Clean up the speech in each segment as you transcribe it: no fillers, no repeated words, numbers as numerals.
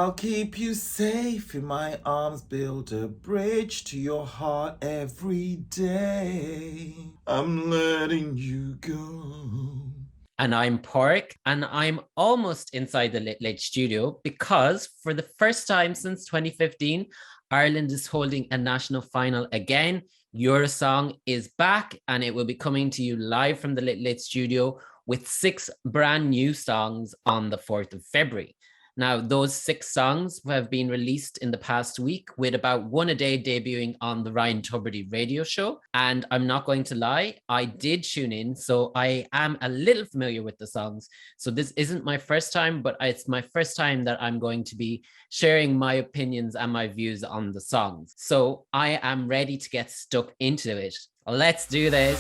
I'll keep you safe in my arms, build a bridge to your heart every day. I'm letting you go. And I'm Pork, and I'm almost inside the Late Late studio because for the first time since 2015, Ireland is holding a national final again. Eurosong is back, and it will be coming to you live from the Late Late studio with 6 brand new songs on the 4th of February. Now, those 6 songs have been released in the past week, with about one a day debuting on the Ryan Tubridy radio show. And I'm not going to lie, I did tune in, so I am a little familiar with the songs. So this isn't my first time, but it's my first time that I'm going to be sharing my opinions and my views on the songs. So I am ready to get stuck into it. Let's do this.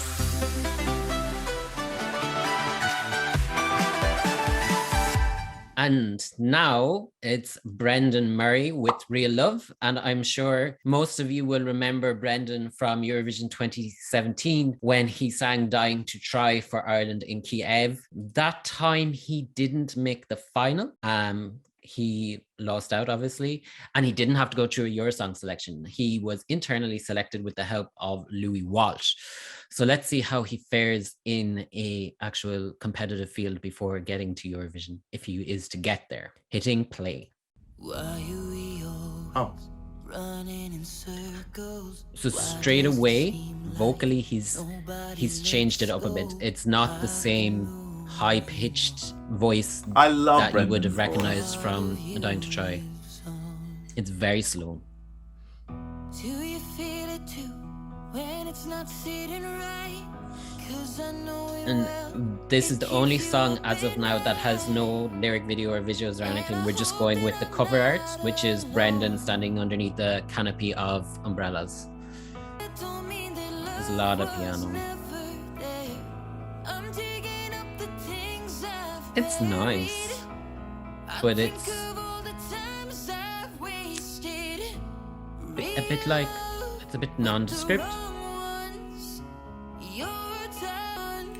And now it's Brendan Murray with Real Love. And I'm sure most of you will remember Brendan from Eurovision 2017 when he sang Dying to Try for Ireland in Kiev. That time he didn't make the final. He lost out, obviously, and he didn't have to go through a Eurosong selection. He was internally selected with the help of Louis Walsh. So let's see how he fares in a actual competitive field before getting to Eurovision, if he is to get there. Hitting play. Oh. So straight away, vocally, he's changed it up a bit. It's not the same high-pitched voice I love that Brendan's you would have recognized voice. from Dying to Try. It's very slow. Do you feel it too when it's not sitting right? And this is the only song as of now that has no lyric video or visuals or anything. We're just going with the cover art, which is Brendan standing underneath the canopy of umbrellas. There's a lot of piano. It's nice, but it's a bit like, it's a bit nondescript.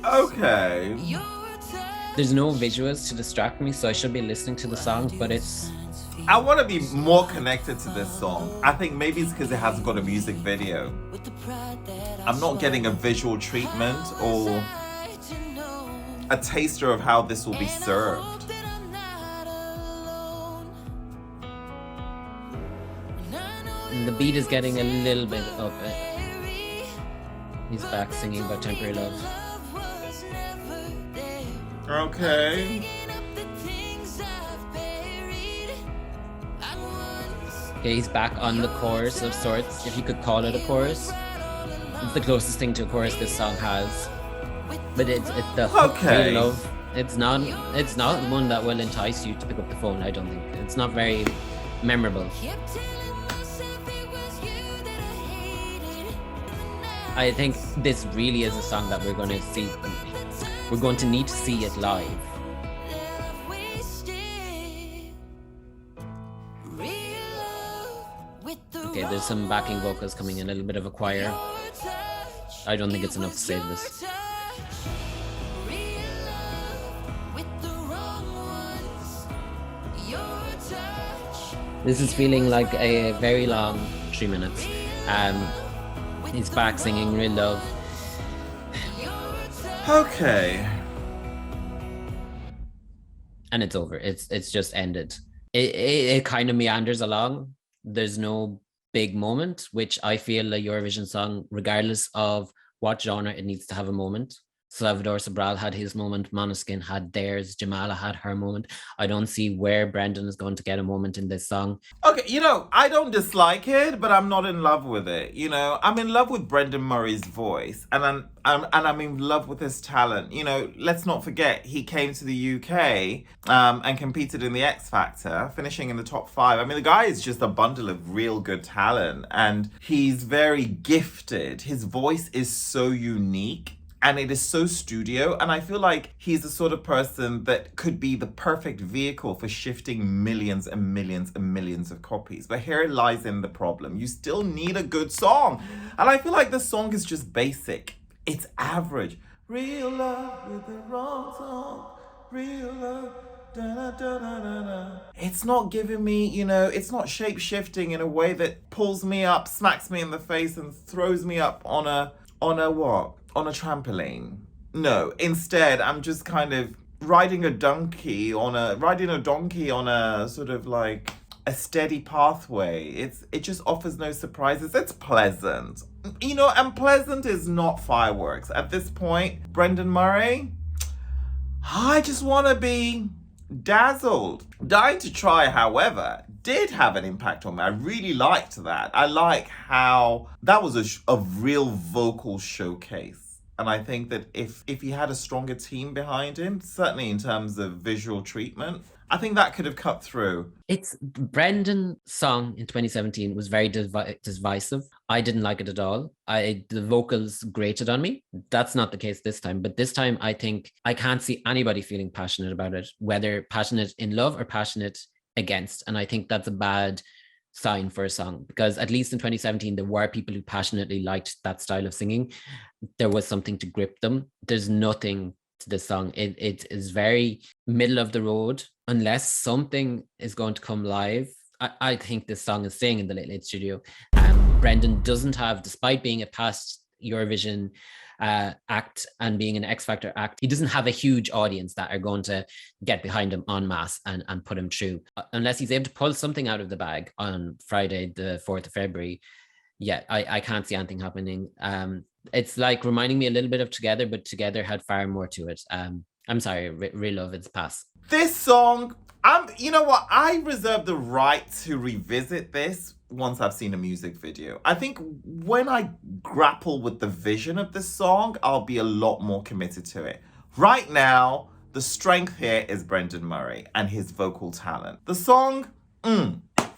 Okay. There's no visuals to distract me, so I should be listening to the songs, but it's... I want to be more connected to this song. I think maybe it's because it hasn't got a music video. I'm not getting a visual treatment or a taster of how this will be served. And the beat is getting a little bit up. He's back singing about temporary love. Okay. Okay, he's back on the chorus of sorts, if you could call it a chorus. It's the closest thing to a chorus this song has. But it's the Okay. Real Love. It's not one that will entice you to pick up the phone, I don't think. It's not very memorable. I think this really is a song that we're going to see. We're going to need to see it live. Okay, there's some backing vocals coming in, a little bit of a choir. I don't think it's enough to save this. This is feeling like a very long 3 minutes. He's back singing Real Love. Okay. And it's over. It's just ended. It kind of meanders along. There's no big moment, which I feel a Eurovision song, regardless of what genre, it needs to have a moment. Salvador Sobral had his moment, Måneskin had theirs, Jamala had her moment. I don't see where Brendan is going to get a moment in this song. Okay, I don't dislike it, but I'm not in love with it. I'm in love with Brendan Murray's voice, and I'm in love with his talent. Let's not forget he came to the UK and competed in the X Factor, finishing in the top 5. I mean, the guy is just a bundle of real good talent, and he's very gifted. His voice is so unique. And it is so studio, and I feel like he's the sort of person that could be the perfect vehicle for shifting millions and millions and millions of copies. But here lies in the problem. You still need a good song. And I feel like the song is just basic. It's average. Real love with the wrong song. Real love It's not giving me, it's not shape-shifting in a way that pulls me up, smacks me in the face, and throws me up on a what? On a trampoline. No, instead, I'm just kind of riding a donkey on a sort of like a steady pathway. It just offers no surprises. It's pleasant. And pleasant is not fireworks. At this point, Brendan Murray, I just want to be dazzled. Dying to Try, however, did have an impact on me. I really liked that. I like how that was a real vocal showcase. And I think that if he had a stronger team behind him, certainly in terms of visual treatment, I think that could have cut through. It's Brendan's song in 2017 was very divisive. I didn't like it at all. The vocals grated on me. That's not the case this time. But this time, I think I can't see anybody feeling passionate about it, whether passionate in love or passionate against. And I think that's a bad sign for a song, because at least in 2017 there were people who passionately liked that style of singing. There was something to grip them. There's nothing to this song. It is very middle of the road. Unless something is going to come live, I think this song is staying in the Late Late Studio. Brendan doesn't have, despite being a past Eurovision act and being an X Factor act, he doesn't have a huge audience that are going to get behind him en masse and put him through. Unless he's able to pull something out of the bag on Friday, the 4th of February, yeah, I can't see anything happening. It's like reminding me a little bit of Together, but Together had far more to it. I'm sorry, Real Love, it's pass. This song, you know what? I reserve the right to revisit this once I've seen a music video. I think when I grapple with the vision of this song, I'll be a lot more committed to it. Right now, the strength here is Brendan Murray and his vocal talent. The song,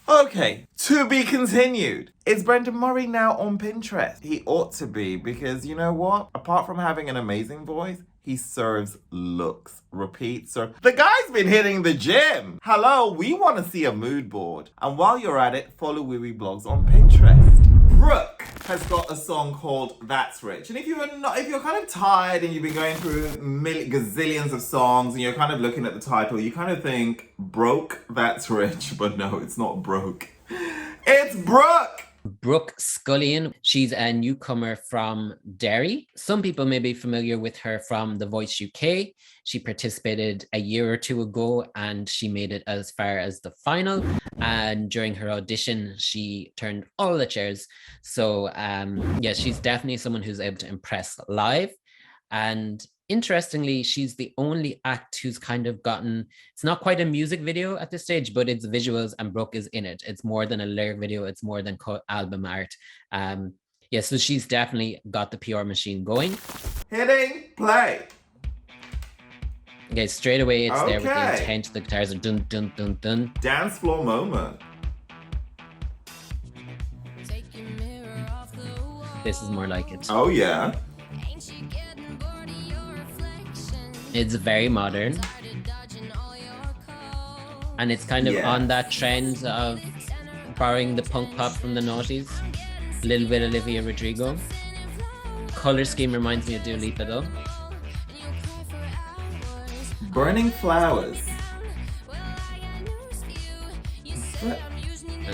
okay, to be continued. Is Brendan Murray now on Pinterest? He ought to be, because you know what? Apart from having an amazing voice, he serves looks. Repeat, sir. The guy's been hitting the gym. Hello, we want to see a mood board. And while you're at it, follow Wiwibloggs on Pinterest. Brooke has got a song called That's Rich. And if you're kind of tired and you've been going through gazillions of songs and you're kind of looking at the title, you kind of think, broke, that's rich. But no, it's not broke. It's Brooke! Brooke Scullion. She's a newcomer from Derry. Some people may be familiar with her from The Voice UK. She participated a year or two ago and she made it as far as the final. And during her audition, she turned all the chairs. So yeah, she's definitely someone who's able to impress live. And interestingly, she's the only act who's kind of gotten, it's not quite a music video at this stage, but it's visuals and Brooke is in it. It's more than a lyric video. It's more than album art. Yeah, so she's definitely got the PR machine going. Hitting play. Okay, straight away it's there with the intent. The guitars are dun, dun, dun, dun. Dance floor moment. This is more like it. Oh yeah. It's very modern. And it's kind of on that trend of borrowing the punk pop from the noughties. A little bit Olivia Rodrigo. Color scheme reminds me of Dua Lipa though. Burning Flowers.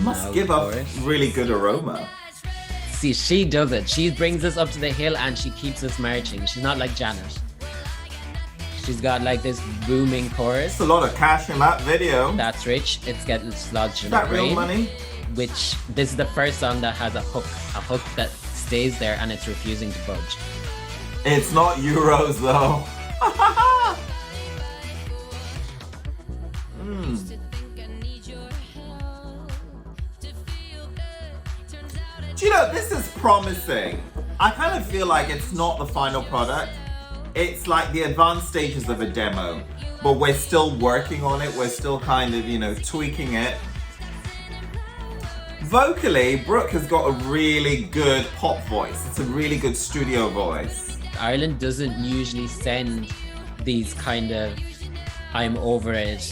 Must give off really good aroma. See, she does it. She brings us up to the hill and she keeps us marching. She's not like Janet. She's got like this booming chorus. It's a lot of cash in that video. That's rich. It's getting lodged in that the brain. Real money? Which, this is the first song that has a hook that stays there and it's refusing to budge. It's not Euros though. Do you know, this is promising. I kind of feel like it's not the final product. It's like the advanced stages of a demo, but we're still working on it. We're still kind of, tweaking it. Vocally, Brooke has got a really good pop voice. It's a really good studio voice. Ireland doesn't usually send these kind of I'm over it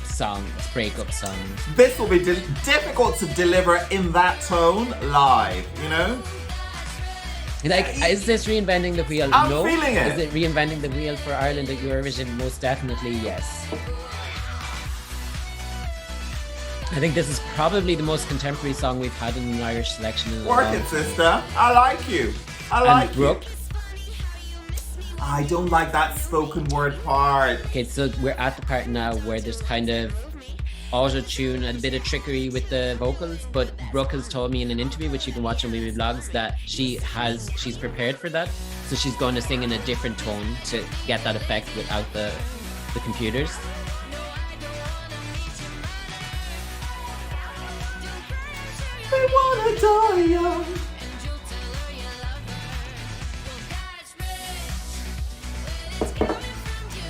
songs, breakup songs. This will be difficult to deliver in that tone live, Like, is this reinventing the wheel? I'm No. feeling it. Is it reinventing the wheel for Ireland at Eurovision? Most definitely, yes. I think this is probably the most contemporary song we've had in an Irish selection in a Work long it, sister. I like you. I like And Brooke. you. I don't like that spoken word part. Okay, so we're at the part now where there's kind of auto-tune and a bit of trickery with the vocals, but Brooke has told me in an interview, which you can watch on Wiwibloggs, that she's prepared for that. So she's going to sing in a different tone to get that effect without the computers. They wanna die young.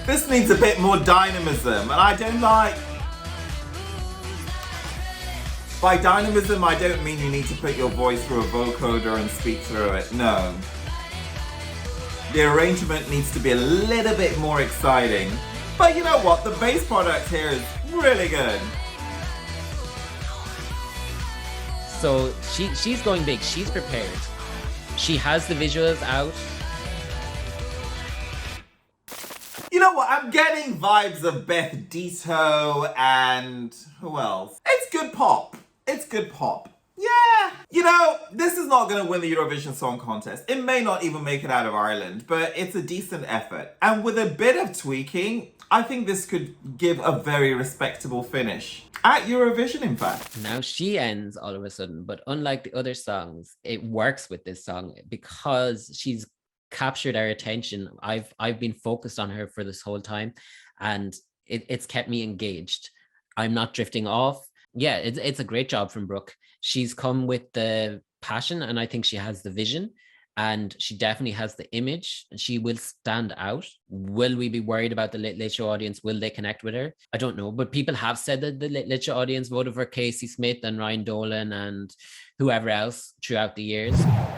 This needs a bit more dynamism, and I don't like. By dynamism, I don't mean you need to put your voice through a vocoder and speak through it. No. The arrangement needs to be a little bit more exciting. But you know what? The base product here is really good. So she's going big. She's prepared. She has the visuals out. You know what? I'm getting vibes of Beth Ditto and who else? It's good pop. It's good pop. Yeah. You know, this is not going to win the Eurovision Song Contest. It may not even make it out of Ireland, but it's a decent effort. And with a bit of tweaking, I think this could give a very respectable finish. At Eurovision, in fact. Now she ends all of a sudden, but unlike the other songs, it works with this song because she's captured our attention. I've been focused on her for this whole time, and it's kept me engaged. I'm not drifting off. Yeah, it's a great job from Brooke. She's come with the passion, and I think she has the vision, and she definitely has the image. She will stand out. Will we be worried about the Late Late Show audience? Will they connect with her? I don't know, but people have said that the Late Late Show audience voted for Casey Smith and Ryan Dolan and whoever else throughout the years.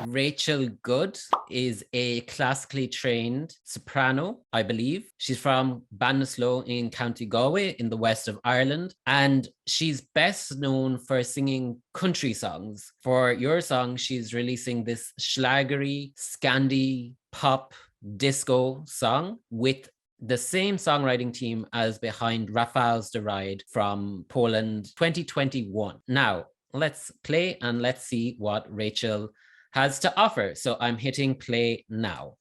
Rachel Goode is a classically trained soprano, I believe. She's from Ballinasloe in County Galway in the west of Ireland, and she's best known for singing country songs. For Eurosong, she's releasing this schlagery, Scandi, pop, disco song with the same songwriting team as behind Rafał's The Ride from Poland 2021. Now, let's play and let's see what Rachel has to offer. So I'm hitting play now.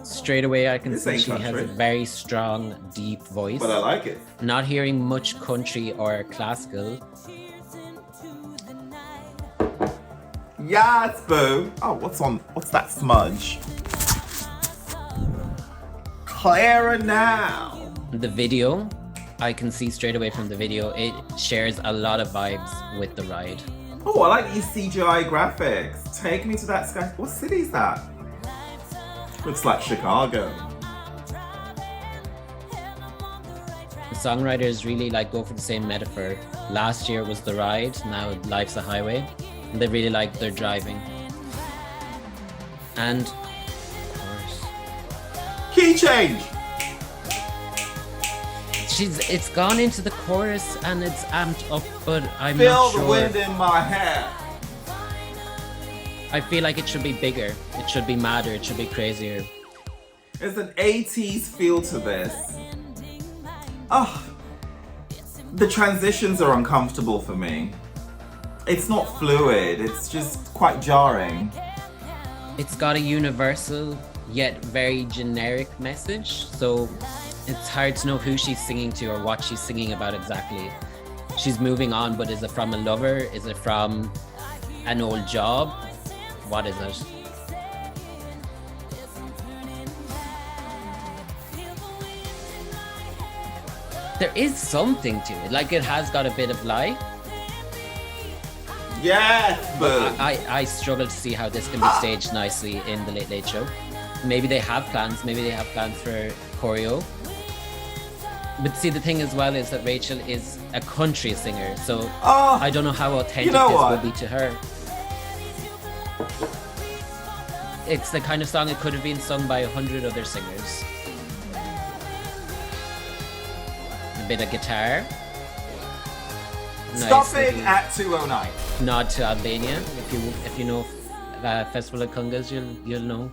Straight away, I can see she has a very strong, deep voice. But I like it. Not hearing much country or classical. Yes, boo. Oh, what's that smudge? Clara now. The video, I can see straight away from the video, it shares a lot of vibes with The Ride. Oh, I like these CGI graphics. Take me to that sky. What city is that? Looks like Chicago. The songwriters really go for the same metaphor. Last year was The Ride, now life's a highway. And they really like their driving. And, of course, Key change. it's gone into the chorus and it's amped up, but I'm Feel not sure. the wind in my hair. I feel like it should be bigger. It should be madder. It should be crazier. There's an 80s feel to this. Oh, the transitions are uncomfortable for me. It's not fluid, it's just quite jarring. It's got a universal yet very generic message, so it's hard to know who she's singing to or what she's singing about exactly. She's moving on, but is it from a lover? Is it from an old job? What is it? There is something to it, it has got a bit of life. Yes, boo. I struggle to see how this can be staged nicely in the Late Late Show. Maybe they have plans. Maybe they have plans for choreo. But see, the thing as well is that Rachel is a country singer, so I don't know how authentic this will be to her. It's the kind of song it could have been sung by 100 other singers. A bit of guitar. Stopping at 2:09. nod to Albania. If you know Festival of Congas, you'll know.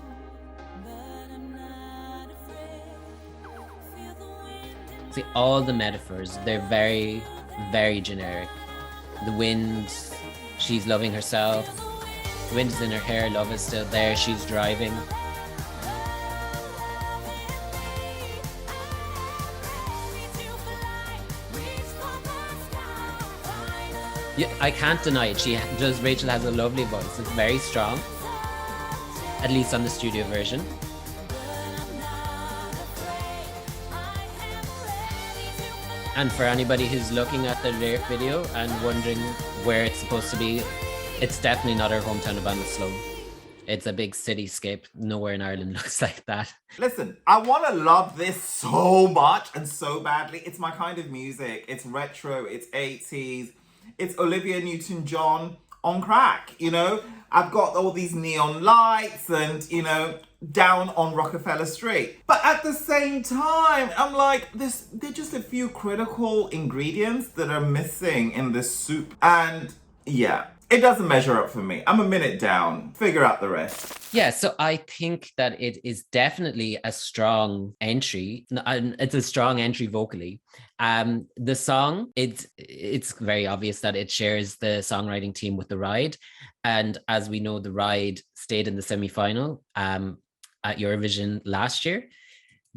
See, all the metaphors, they're very, very generic. The wind, she's loving herself. The wind is in her hair, love is still there, she's driving. Yeah, I can't deny it. Rachel has a lovely voice. It's very strong, at least on the studio version. And for anybody who's looking at the lyric video and wondering where it's supposed to be, it's definitely not her hometown of Ballinasloe. It's a big cityscape. Nowhere in Ireland looks like that. Listen, I want to love this so much and so badly. It's my kind of music. It's retro, it's 80s. It's Olivia Newton-John on crack, you know? I've got all these neon lights and, you know, down on Rockefeller Street. But at the same time, I'm like, there are just a few critical ingredients that are missing in this soup. And yeah, it doesn't measure up for me. I'm a minute down. Figure out the rest. Yeah, so I think that it is definitely a strong entry. It's a strong entry vocally. The song, it's very obvious that it shares the songwriting team with The Ride. And as we know, The Ride stayed in the semi-final at Eurovision last year.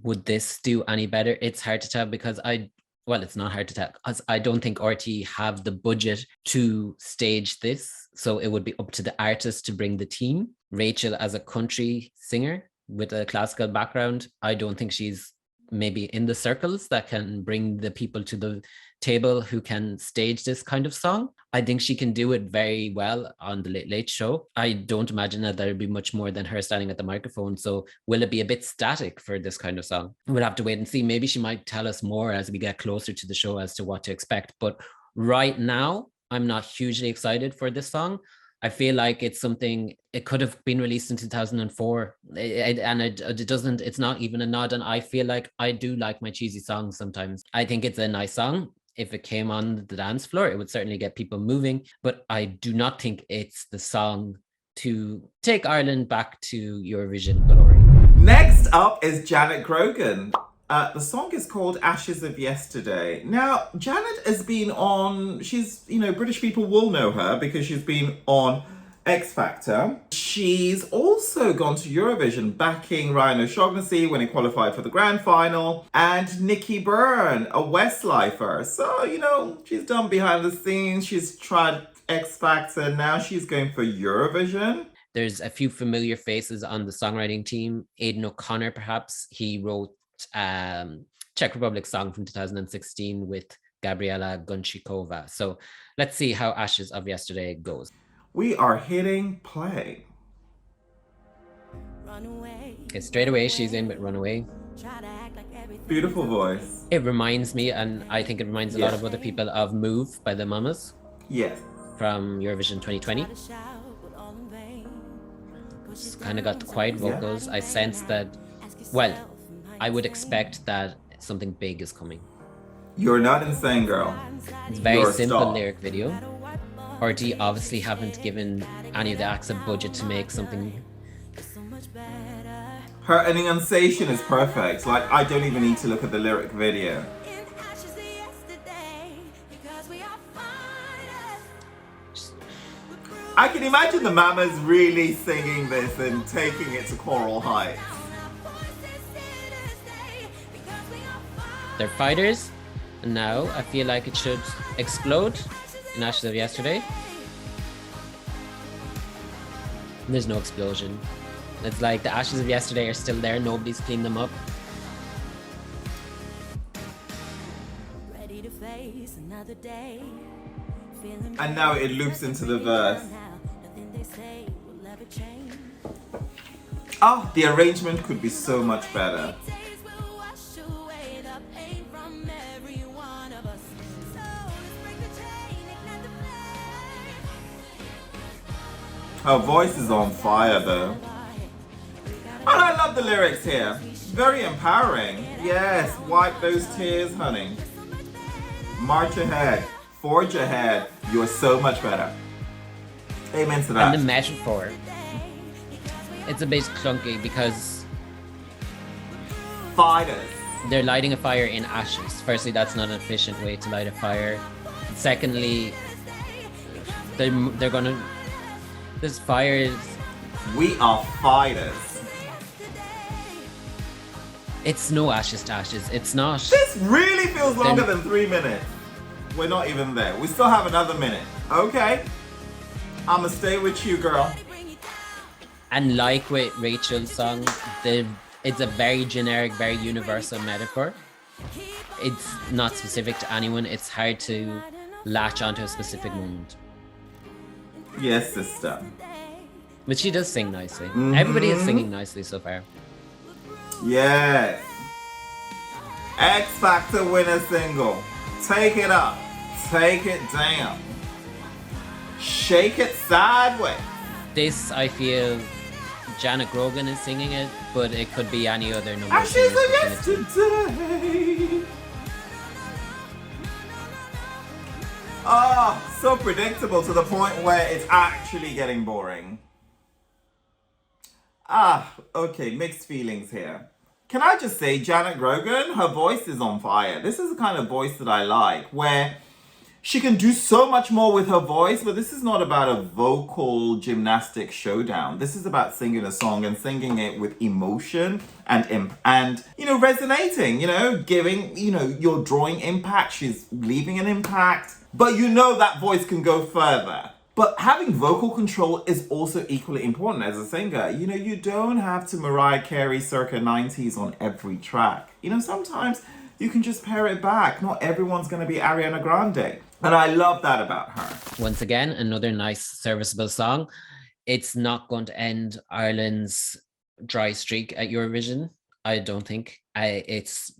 Would this do any better? It's hard to tell because it's not hard to tell because I don't think RT have the budget to stage this. So it would be up to the artist to bring the team. Rachel, as a country singer with a classical background, I don't think she's maybe in the circles that can bring the people to the table who can stage this kind of song. I think she can do it very well on the Late Late Show. I don't imagine that there'll be much more than her standing at the microphone. So will it be a bit static for this kind of song? We'll have to wait and see. Maybe she might tell us more as we get closer to the show as to what to expect. But right now, I'm not hugely excited for this song. I feel like it's something, it could have been released in 2004 and it's not even a nod. And I feel like I do like my cheesy songs sometimes. I think it's a nice song. If it came on the dance floor, it would certainly get people moving, but I do not think it's the song to take Ireland back to Eurovision glory. Next up is Janet Grogan. The song is called Ashes of Yesterday. Now, Janet has been on, British people will know her because she's been on X Factor. She's also gone to Eurovision backing Ryan O'Shaughnessy when he qualified for the grand final, and Nikki Byrne, a Westlifer. So, she's done behind the scenes. She's tried X Factor. Now she's going for Eurovision. There's a few familiar faces on the songwriting team. Aidan O'Connor, perhaps. He wrote Czech Republic song from 2016 with Gabriela Gunchikova. So let's see how Ashes of Yesterday goes. We are hitting play. Okay, straight away she's in with Runaway. Beautiful voice. It reminds me, and I think it reminds a lot of other people, of Move by the Mamas. Yes. From Eurovision 2020. It's kind of got the quiet vocals. I sense that, I would expect that something big is coming. You're not insane, girl. It's a very simple lyric video. RT obviously haven't given any of the acts a budget to make something. Her enunciation is perfect. Like, I don't even need to look at the lyric video. I can imagine the Mamas really singing this and taking it to choral heights. They're fighters, and now I feel like it should explode in Ashes of Yesterday. And there's no explosion. It's like the Ashes of Yesterday are still there, nobody's cleaned them up. And now it loops into the verse. The arrangement could be so much better. Her voice is on fire though. And I love the lyrics here. Very empowering. Yes, wipe those tears, honey. March ahead. Forge ahead. You're so much better. Amen to And that. the metaphor, it's a bit clunky because Fighters. they're lighting a fire in ashes. Firstly, that's not an efficient way to light a fire. Secondly, they're gonna, this fire is, We are fighters. it's no ashes to ashes. It's not. This really feels longer than 3 minutes. We're not even there. We still have another minute. Okay. I'ma stay with you, girl. And like with Rachel's song, it's a very generic, very universal metaphor. It's not specific to anyone. It's hard to latch onto a specific moment. Yes, sister. But she does sing nicely. Everybody is singing nicely so far. Yes. X Factor winner single. Take it up. Take it down. Shake it sideways. This, I feel, Janet Grogan is singing it, but it could be any other number. Ashes of yesterday. Oh, so predictable to the point where it's actually getting boring. Okay, mixed feelings here. Can I just say, Janet Grogan, her voice is on fire. This is the kind of voice that I like, where she can do so much more with her voice, but this is not about a vocal gymnastic showdown. This is about singing a song and singing it with emotion and resonating, giving, you're drawing impact. She's leaving an impact, but that voice can go further. But having vocal control is also equally important as a singer. You don't have to Mariah Carey circa 90s on every track. Sometimes you can just pare it back. Not everyone's going to be Ariana Grande. And I love that about her. Once again, another nice, serviceable song. It's not going to end Ireland's dry streak at Eurovision, I don't think. It's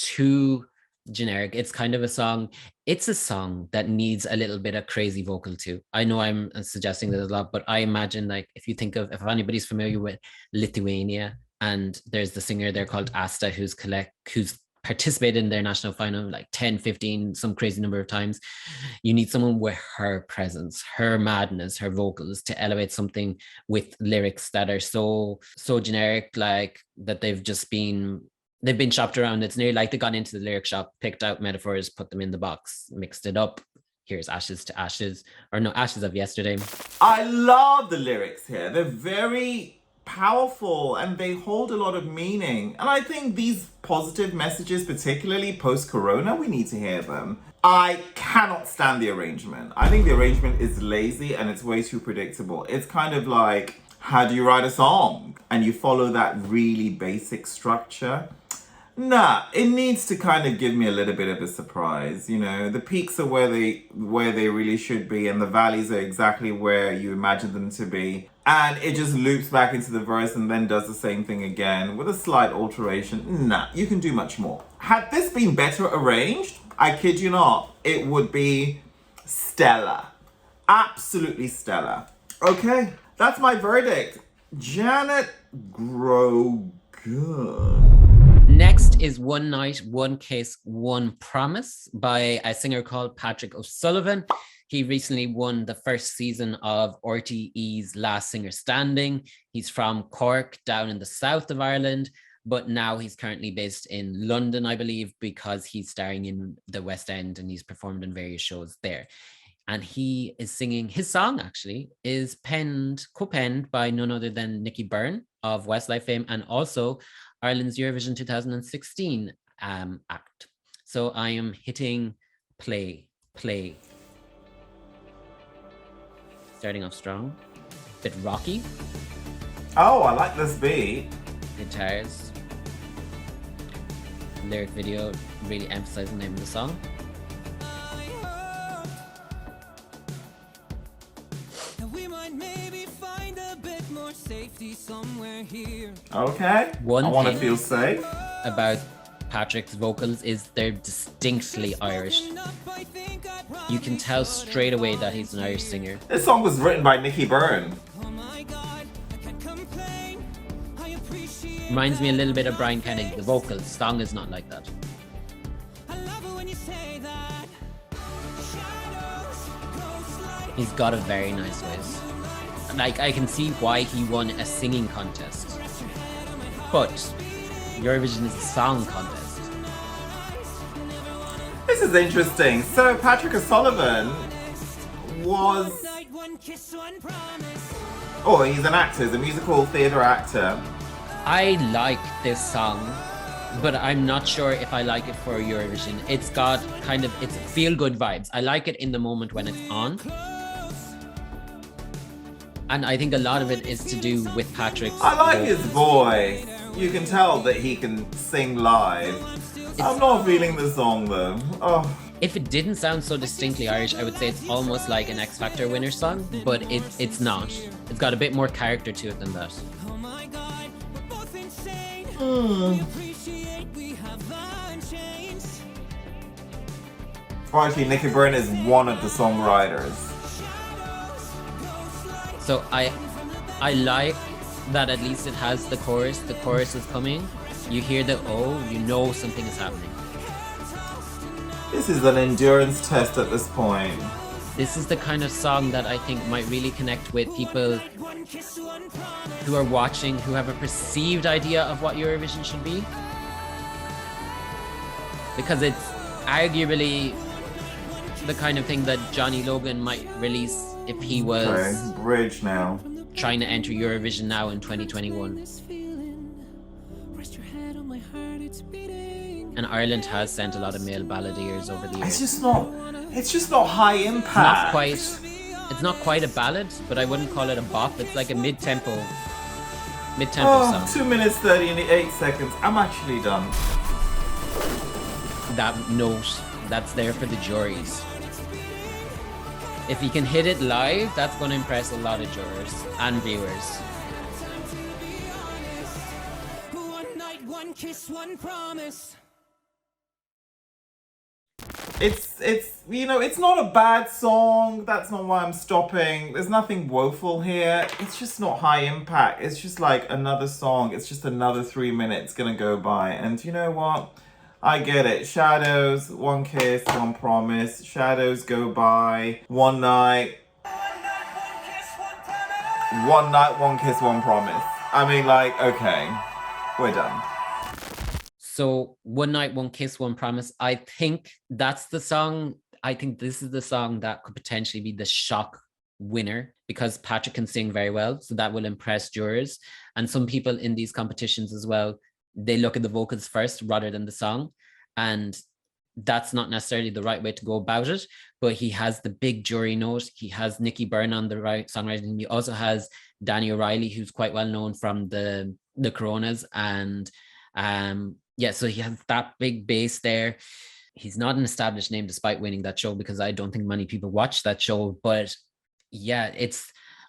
too generic. It's kind of a song. It's a song that needs a little bit of crazy vocal too. I know I'm suggesting this a lot, but I imagine, like, if anybody's familiar with Lithuania, and there's the singer there called Asta who's participated in their national final like 10, 15, some crazy number of times. You need someone with her presence, her madness, her vocals to elevate something with lyrics that are so generic, like that they've been shopped around. It's nearly like they got into the lyric shop, picked out metaphors, put them in the box, mixed it up. Here's ashes to ashes, or no, ashes of yesterday. I love the lyrics here. They're very powerful and they hold a lot of meaning. And I think these positive messages, particularly post-corona, we need to hear them. I cannot stand the arrangement. I think the arrangement is lazy and it's way too predictable. It's kind of like, how do you write a song? And you follow that really basic structure. Nah, it needs to kind of give me a little bit of a surprise. The peaks are where they really should be, and the valleys are exactly where you imagine them to be. And it just loops back into the verse and then does the same thing again with a slight alteration. Nah, you can do much more. Had this been better arranged, I kid you not, it would be stellar. Absolutely stellar. Okay, that's my verdict. Janet Grogan. Next is One Night, One Case, One Promise by a singer called Patrick O'Sullivan. He recently won the first season of RTE's Last Singer Standing. He's from Cork, down in the south of Ireland, but now he's currently based in London, I believe, because he's starring in the West End and he's performed in various shows there. And he is singing, his song actually is co-penned by none other than Nicky Byrne of Westlife fame, and also Ireland's Eurovision 2016 act. So I am hitting play. Starting off strong, bit rocky. Oh, I like this beat. Guitars. Lyric video really emphasizing the name of the song. Safety somewhere here. Okay. I want to feel safe. About Patrick's vocals is they're distinctly Irish. You can tell straight away that he's an Irish singer. This song was written by Nicky Byrne. Reminds me a little bit of Brian Kennedy. The vocals, the song is not like that. He's got a very nice voice. Like, I can see why he won a singing contest. But Eurovision is a song contest. This is interesting. So Patrick O'Sullivan was... Oh, he's an actor. He's a musical theatre actor. I like this song, but I'm not sure if I like it for Eurovision. It's got kind of, it's feel-good vibes. I like it in the moment when it's on. And I think a lot of it is to do with Patrick's I like vocals. his voice. You can tell that he can sing live. I'm not feeling the song though. Oh. If it didn't sound so distinctly Irish, I would say it's almost like an X Factor winner song, but it's not. It's got a bit more character to it than that. Actually, Nicky Byrne is one of the songwriters. So I like that at least it has the chorus. The chorus is coming. You hear the oh, you know something is happening. This is an endurance test at this point. This is the kind of song that I think might really connect with people who are watching, who have a perceived idea of what Eurovision should be. Because it's arguably the kind of thing that Johnny Logan might release if he was Bridge now. trying to enter Eurovision now in 2021. And Ireland has sent a lot of male balladeers over the years. It's just not high impact. It's not quite a ballad, but I wouldn't call it a bop. It's like a mid-tempo song. 2 minutes 38 seconds. I'm actually done. That note, that's there for the juries. If he can hit it live, that's going to impress a lot of jurors and viewers. One night, one kiss, one promise. It's not a bad song. That's not why I'm stopping. There's nothing woeful here. It's just not high impact. It's just like another song. It's just another 3 minutes gonna go by. And you know what? I get it. Shadows, one kiss, one promise. Shadows go by. One night, one kiss, one promise. I mean, like, okay, we're done. So One Night, One Kiss, One Promise, I think that's the song. I think this is the song that could potentially be the shock winner because Patrick can sing very well. So that will impress jurors. And some people in these competitions as well, they look at the vocals first rather than the song. And that's not necessarily the right way to go about it. But he has the big jury note. He has Nicky Byrne on the right songwriting. He also has Danny O'Reilly, who's quite well known from the Coronas. And yeah, so he has that big bass there. He's not an established name despite winning that show because I don't think many people watch that show. But yeah,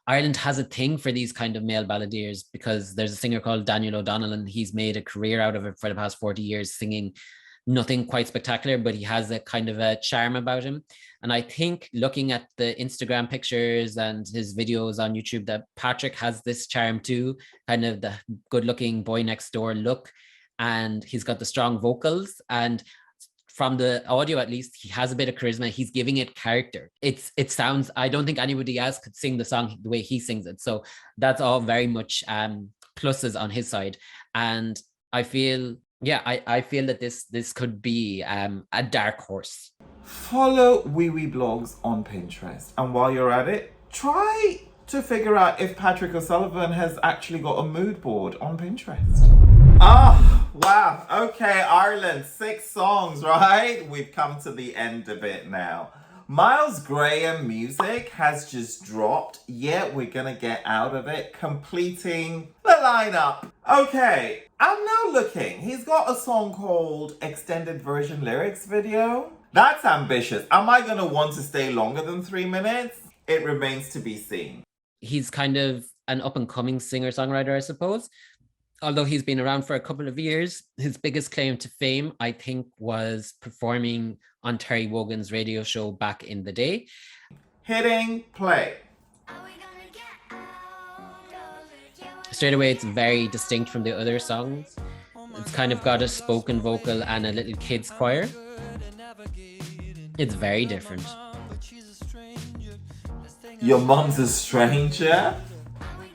Ireland has a thing for these kind of male balladeers because there's a singer called Daniel O'Donnell and he's made a career out of it for the past 40 years singing nothing quite spectacular, but he has a kind of a charm about him. And I think looking at the Instagram pictures and his videos on YouTube that Patrick has this charm too, kind of the good looking boy next door look. And he's got the strong vocals and from the audio at least he has a bit of charisma. He's giving it character. It sounds, I don't think anybody else could sing the song the way he sings it, so that's all very much pluses on his side. And I feel that this could be a dark horse. Follow Wiwibloggs on Pinterest, and while you're at it, try to figure out if Patrick O'Sullivan has actually got a mood board on Pinterest. Wow. Okay, Ireland, 6 songs, right? We've come to the end of it now. Miles Graham music has just dropped, yet we're gonna get out of it, completing the lineup. Okay, I'm now looking. He's got a song called Extended Version Lyrics Video. That's ambitious. Am I gonna want to stay longer than 3 minutes? It remains to be seen. He's kind of an up-and-coming singer-songwriter, I suppose. Although he's been around for a couple of years, his biggest claim to fame, I think, was performing on Terry Wogan's radio show back in the day. Hitting play. Straight away, it's very distinct from the other songs. It's kind of got a spoken vocal and a little kids choir. It's very different. Your mom's a stranger?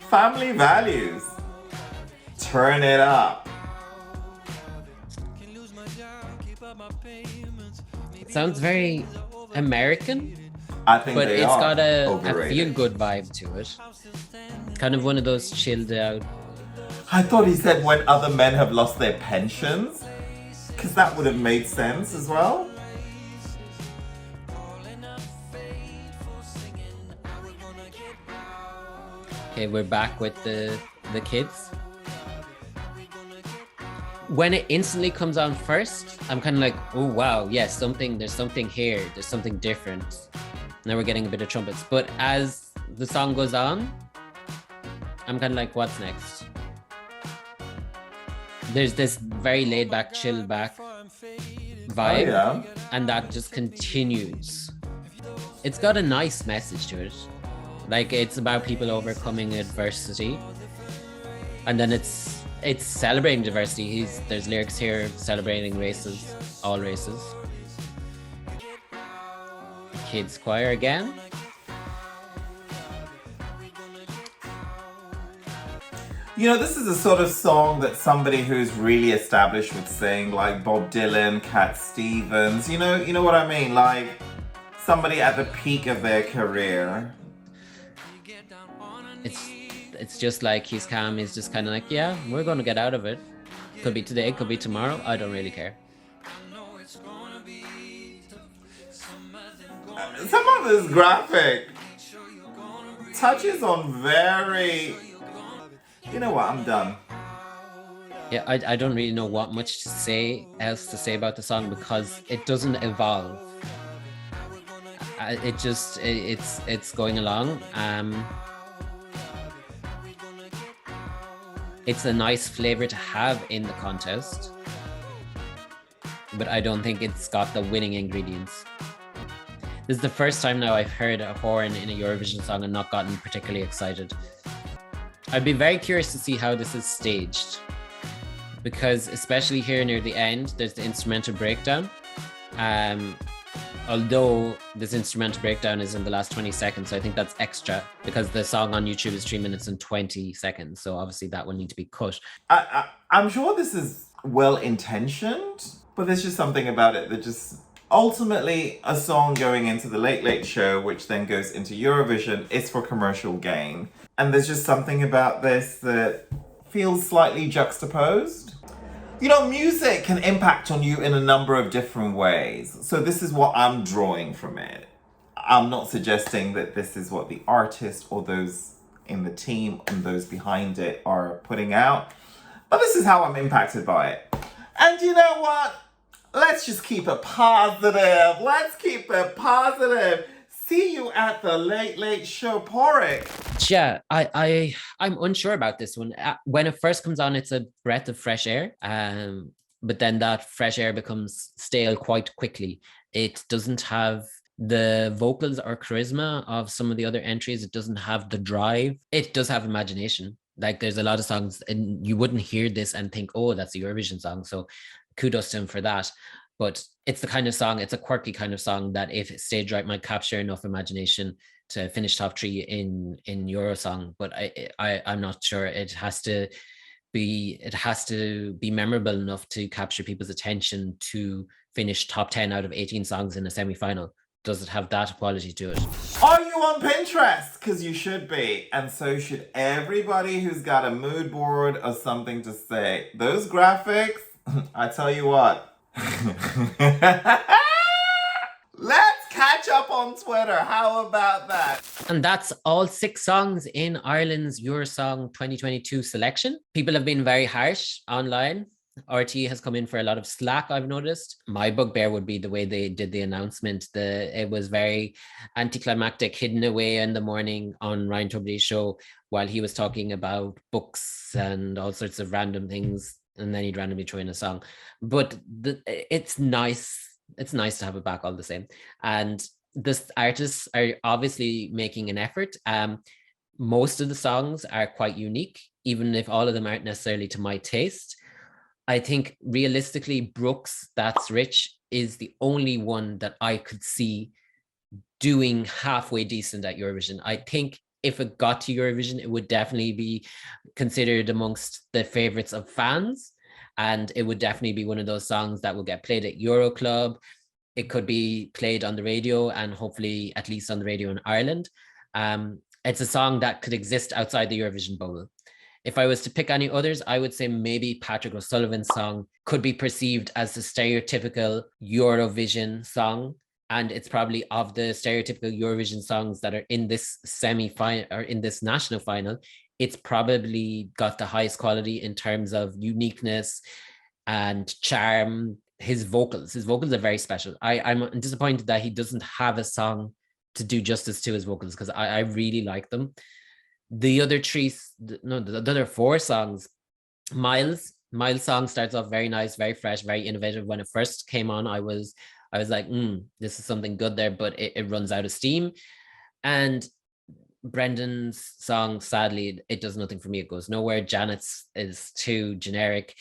Family values. Turn it up. It sounds very American, I think but they it's are got a overrated. feel-good vibe to it. Kind of one of those chilled out. I thought he said when other men have lost their pensions, because that would have made sense as well. Okay, we're back with the kids. When it instantly comes on first, I'm kind of like, oh wow, yes, there's something here, there's something different. Now we're getting a bit of trumpets. But as the song goes on, I'm kind of like, what's next? There's this very laid back, chill back vibe, yeah. and that just continues. It's got a nice message to it. Like, it's about people overcoming adversity, and then it's celebrating diversity. There's lyrics here celebrating races, all races. Kids choir again. You know, this is a sort of song that somebody who's really established would sing, like Bob Dylan, Cat Stevens. You know what I mean? Like somebody at the peak of their career. It's just like he's calm. He's just kind of like, yeah, we're gonna get out of it. Could be today, could be tomorrow. I don't really care. Some of this graphic touches on very... You know what? I'm done. Yeah, I don't really know what much else to say about the song, because it doesn't evolve. It's going along. It's a nice flavor to have in the contest, but I don't think it's got the winning ingredients. This is the first time now I've heard a horn in a Eurovision song and not gotten particularly excited. I'd be very curious to see how this is staged, because especially here near the end, there's the instrumental breakdown. Although this instrumental breakdown is in the last 20 seconds, so I think that's extra, because the song on YouTube is 3 minutes and 20 seconds. So obviously that will need to be cut. I'm sure this is well-intentioned, but there's just something about it that just... Ultimately, a song going into the Late Late Show, which then goes into Eurovision, is for commercial gain. And there's just something about this that feels slightly juxtaposed. You know, music can impact on you in a number of different ways. So this is what I'm drawing from it. I'm not suggesting that this is what the artist or those in the team and those behind it are putting out, but this is how I'm impacted by it. And you know what? Let's just keep it positive. Let's keep it positive. See you at the Late Late Show, Porrick. Yeah, I'm unsure about this one. When it first comes on, it's a breath of fresh air. But then that fresh air becomes stale quite quickly. It doesn't have the vocals or charisma of some of the other entries. It doesn't have the drive. It does have imagination. Like, there's a lot of songs and you wouldn't hear this and think, oh, that's a Eurovision song. So kudos to him for that. But it's the kind of song, it's a quirky kind of song that if it staged right might capture enough imagination to finish top 3 in Eurosong. But I'm not sure. It has to be memorable enough to capture people's attention to finish top 10 out of 18 songs in a semi-final. Does it have that quality to it? Are you on Pinterest? Because you should be. And so should everybody who's got a mood board or something to say. Those graphics, I tell you what. Let's catch up on Twitter. How about that? And that's all 6 songs in Ireland's Eurosong 2022 selection. People have been very harsh online. RT has come in for a lot of slack, I've noticed. My bugbear would be the way they did the announcement. It was very anticlimactic, hidden away in the morning on Ryan Tubridy's show while he was talking about books and all sorts of random things, and then he'd randomly throw in a song. But it's nice. It's nice to have it back all the same. And the artists are obviously making an effort. Most of the songs are quite unique, even if all of them aren't necessarily to my taste. I think realistically, Brooke's That's Rich is the only one that I could see doing halfway decent at Eurovision. I think if it got to Eurovision, it would definitely be considered amongst the favorites of fans. And it would definitely be one of those songs that will get played at Euro Club. It could be played on the radio, and hopefully at least on the radio in Ireland. It's a song that could exist outside the Eurovision bubble. If I was to pick any others, I would say maybe Patrick O'Sullivan's song could be perceived as the stereotypical Eurovision song. And it's probably of the stereotypical Eurovision songs that are in this semi-final or in this national final, it's probably got the highest quality in terms of uniqueness and charm. His vocals are very special. I'm disappointed that he doesn't have a song to do justice to his vocals, because I really like them. The other the other four songs, Miles song starts off very nice, very fresh, very innovative. When it first came on, I was like, this is something good there, but it runs out of steam. And Brendan's song, sadly, it does nothing for me. It goes nowhere. Janet's is too generic.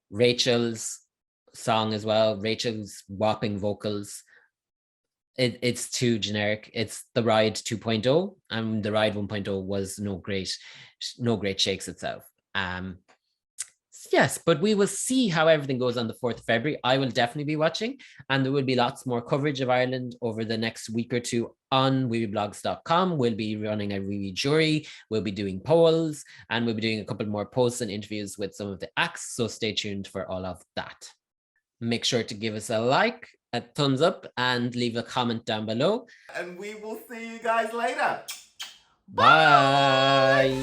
Rachel's song as well, Rachel's whopping vocals, it's too generic. It's the Ride 2.0, and the Ride 1.0 was no great shakes itself. Yes, but we will see how everything goes on the 4th of February. I will definitely be watching, and there will be lots more coverage of Ireland over the next week or two on wiwibloggs.com. We'll be running a Wiwi jury, we'll be doing polls, and we'll be doing a couple more posts and interviews with some of the acts, so stay tuned for all of that. Make sure to give us a like, a thumbs up, and leave a comment down below. And we will see you guys later. Bye.